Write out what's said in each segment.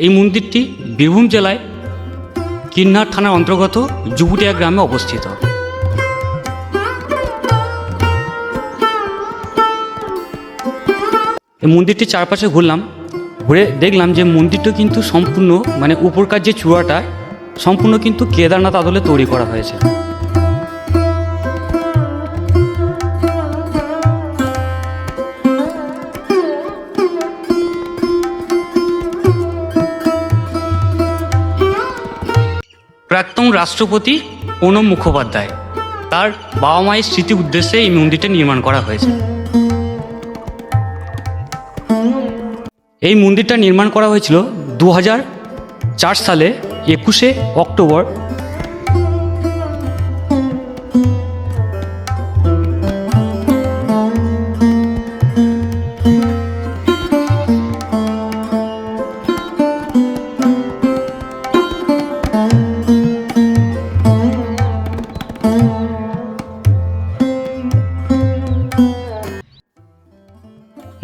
এই মন্দিরটি বীরভূম জেলায় কিন্নার থানার অন্তর্গত জুবুটিয়া গ্রামে অবস্থিত। এই মন্দিরটি চারপাশে ঘুরলাম, ঘুরে দেখলাম যে মন্দিরটা কিন্তু সম্পূর্ণ উপরকার যে চূড়াটা সম্পূর্ণ কিন্তু কেদারনাথ আদলে তৈরি করা হয়েছে। প্রাক্তন রাষ্ট্রপতি প্রণব মুখোপাধ্যায় তার বাবা মায়ের স্মৃতি উদ্দেশ্যে এই মন্দিরটা নির্মাণ করা হয়েছে। এই মন্দিরটা নির্মাণ করা হয়েছিল 2004 সালে 21শে অক্টোবর।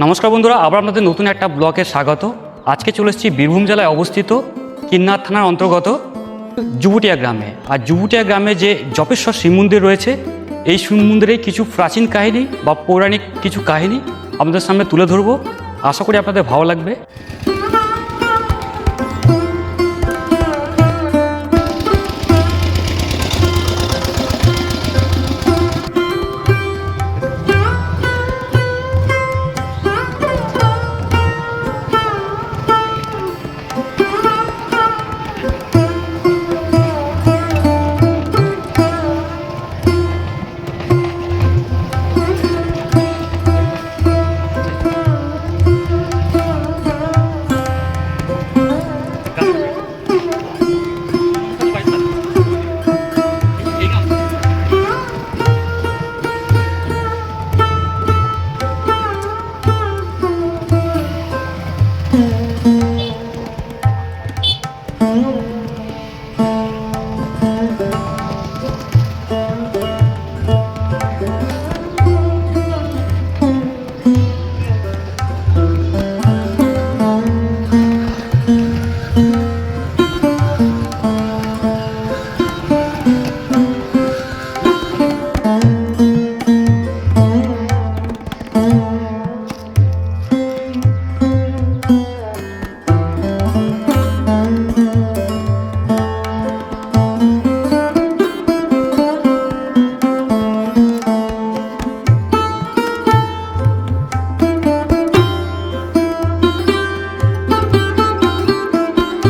নমস্কার বন্ধুরা, আবার আপনাদের নতুন একটা ব্লগে স্বাগত। আজকে চলে এসেছি বীরভূম জেলায় অবস্থিত কিন্নার থানার অন্তর্গত জুবুটিয়া গ্রামে। আর জুবুটিয়া গ্রামে যে জপেশ্বর শিব মন্দির রয়েছে, এই শিব মন্দিরে কিছু প্রাচীন কাহিনী বা পৌরাণিক কিছু কাহিনী আপনাদের সামনে তুলে ধরবো। আশা করি আপনাদের ভালো লাগবে।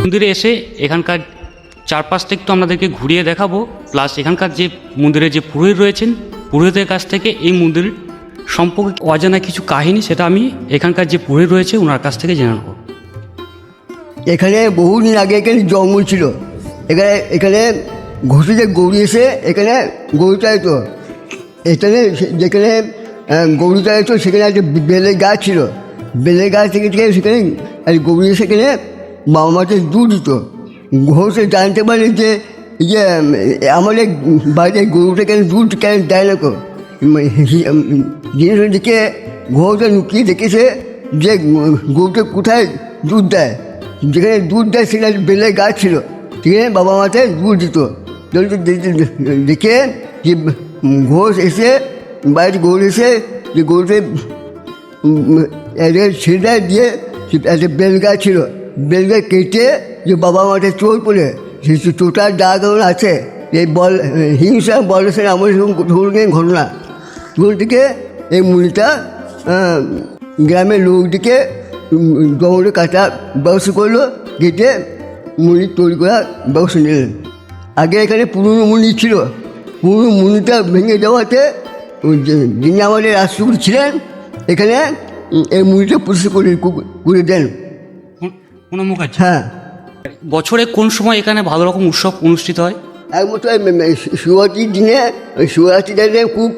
মন্দিরে এসে এখানকার চারপাশটা একটু আপনাদেরকে ঘুরিয়ে দেখাবো, প্লাস এখানকার যে মন্দিরের যে পুরোহিত রয়েছেন, পুরোহিতের কাছ থেকে এই মন্দির সম্পর্কে অজানা কিছু কাহিনী সেটা আমি এখানকার যে পুরোহিত রয়েছে ওনার কাছ থেকে জেনে নেব। এখানে বহুদিন আগে এখানে জঙ্গল ছিল। এখানে ঘুষে যে গৌরী এসে এখানে গরু চাইতো। এখানে যেখানে গরু চাইতো সেখানে একটা বেলের গাছ ছিল। বেলের গাছ থেকে সেখানে গরু সেখানে বাবা মাকে দুধ দিত। ঘোষে জানতে পারে যে আমাদের বাড়িতে গরুটা কেন দুধ কেন দেয় না তো। জিনিসটা দেখে ঘোষটা লুকিয়ে দেখেছে যে গরুটা কোথায় দুধ দেয়। যেখানে দুধ দেয় সেখানে বেলের গাছ ছিল, সেখানে বাবা মাকে দুধ দিত। দেখে যে ঘোষ এসে বাড়িতে গরু এসে যে গরুতে ছেড়ে দিয়ে একটা বেল গাছ ছিল, বেল গাছ কেটে যে বাবা মাঠে চোর পড়ে সেই চোটার দাগ আছে। এই হিংসা বলেছেন আমার ধরনের ঘটনা। চোর থেকে এই মুড়িটা গ্রামের লোকদিকে জঙ্গলে কাটা ব্যবস্থা করলো, কেটে মুড়ি তৈরি করার ব্যবস্থা নিলেন। আগে এখানে পুরনো মুড়ি ছিল। পুরনো মুড়িটা ভেঙে যাওয়াতে যিনি আমাদের রাষ্ট্রপতি ছিলেন এখানে এই মুড়িটা পরিষ্কার করে দেন। হ্যাঁ। বছরে কোন সময় এখানে ভালো রকম উৎসব অনুষ্ঠিত হয়? একমাত্র শিবরাত্রির দিনে, শিবরাত্রির দিনে খুব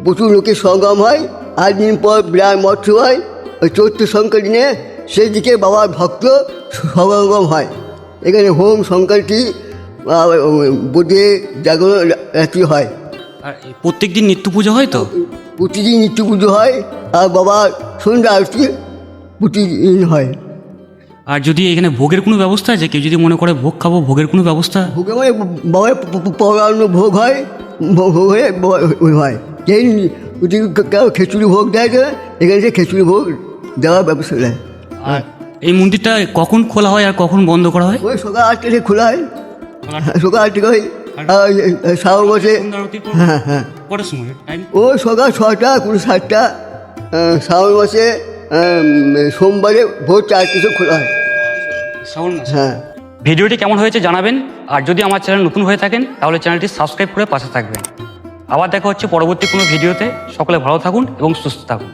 প্রচুর লোকের সমাগম হয়। 8 দিন পর বিরাট মৎস্য হয়। ওই চৈত্র সংক্রান্তি দিনে সেই দিকে বাবার ভক্ত সমাগম হয়। এখানে হোম সংক্রান্তি বোধে জাগরণ রাত্রি হয়। আর প্রত্যেক দিন নিত্য পুজো হয় তো? প্রতিদিন নিত্য পুজো হয়। আর বাবার সন্ধ্যা আরতি প্রতিদিন হয়। আর যদি এখানে ভোগের কোনো ব্যবস্থা আছে, কেউ যদি মনে করে ভোগ খাবো, ভোগের কোনো ব্যবস্থা? ভোগে মানে বাবার পড়ানো ভোগ হয়, ভোগ হয়ে হয়। যেই যদি কেউ খিচুড়ি ভোগ দেয় তো এখানে সে খিচুড়ি ভোগ দেওয়ার ব্যবস্থা দেয়। আর এই মন্দিরটা কখন খোলা হয় আর কখন বন্ধ করা হয়? ওই সকাল 8টা থেকে খোলা হয়, সকাল 8 থেকে হয়। আর শ্রাবণ মাসে হ্যাঁ হ্যাঁ কটার সময় টাইম? ওই সকাল 6টা কোনো 7টা, শ্রাবণ মাসে সোমবারে ভোর 4টে সব খোলা হয়। শ্রাবণ মাস। হ্যাঁ। ভিডিওটি কেমন হয়েছে জানাবেন, আর যদি আমার চ্যানেল নতুন হয়ে থাকেন তাহলে চ্যানেলটি সাবস্ক্রাইব করে পাশে থাকবেন। আবার দেখা হচ্ছে পরবর্তী কোনো ভিডিওতে। সকলে ভালো থাকুন এবং সুস্থ থাকুন।